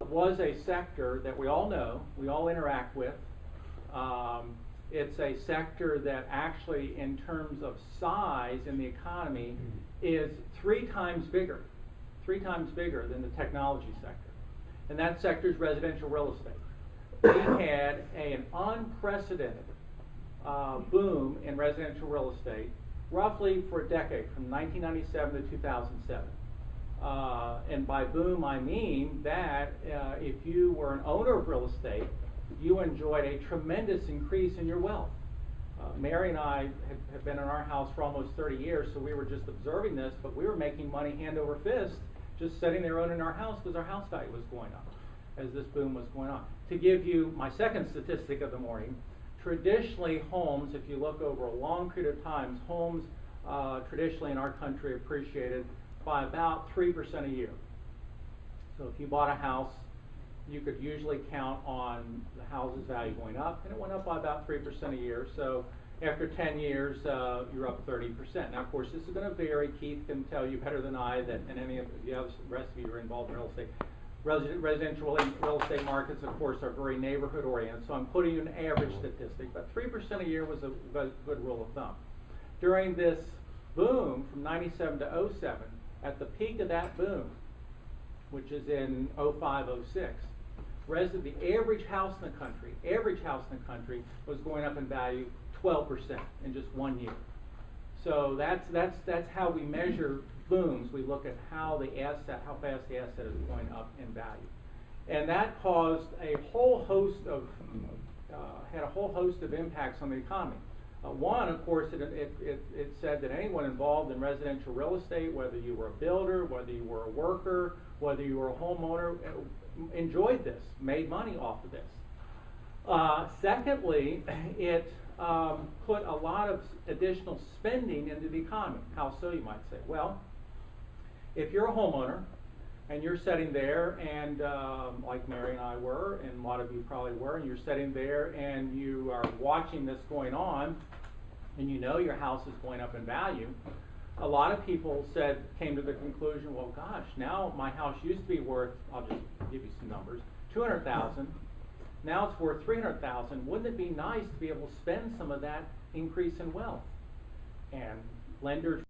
was a sector that we all know, we all interact with. It's a sector that actually, in terms of size in the economy, is three times bigger than the technology sector. And that sector is residential real estate. We had an unprecedented boom in residential real estate, roughly for a decade, from 1997 to 2007. And by boom, I mean that if you were an owner of real estate, you enjoyed a tremendous increase in your wealth. Mary and I have been in our house for almost 30 years, so we were just observing this, but we were making money hand over fist just sitting there owning our house because our house value was going up as this boom was going on. To give you my second statistic of the morning, traditionally homes, if you look over a long period of time, homes traditionally in our country appreciated by about 3% a year. So if you bought a house, you could usually count on the house's value going up, and it went up by about 3% a year. So after 10 years, you're up 30%. Now, of course, this is going to vary. Keith can tell you better than I that, and any of the other rest of you are involved in real estate. Residential real estate markets, of course, are very neighborhood oriented. So I'm putting you an average statistic, but 3% a year was a good rule of thumb. During this boom from 97 to 07, at the peak of that boom, which is in 05, 06, the average house in the country was going up in value 12% in just 1 year. So that's how we measure booms. We look at how fast the asset is going up in value, and that caused a whole host of impacts on the economy. One, of course, it said that anyone involved in residential real estate, whether you were a builder, whether you were a worker, whether you were a homeowner, enjoyed this, made money off of this. Secondly, it put a lot of additional spending into the economy. How so, you might say? Well, if you're a homeowner and you're sitting there and like Mary and I were, and a lot of you probably were, and you're sitting there and you are watching this going on, and you know your house is going up in value, a lot of people came to the conclusion, well, gosh, now my house used to be worth, I'll just give you some numbers, $200,000. Now it's worth $300,000. Wouldn't it be nice to be able to spend some of that increase in wealth? And lenders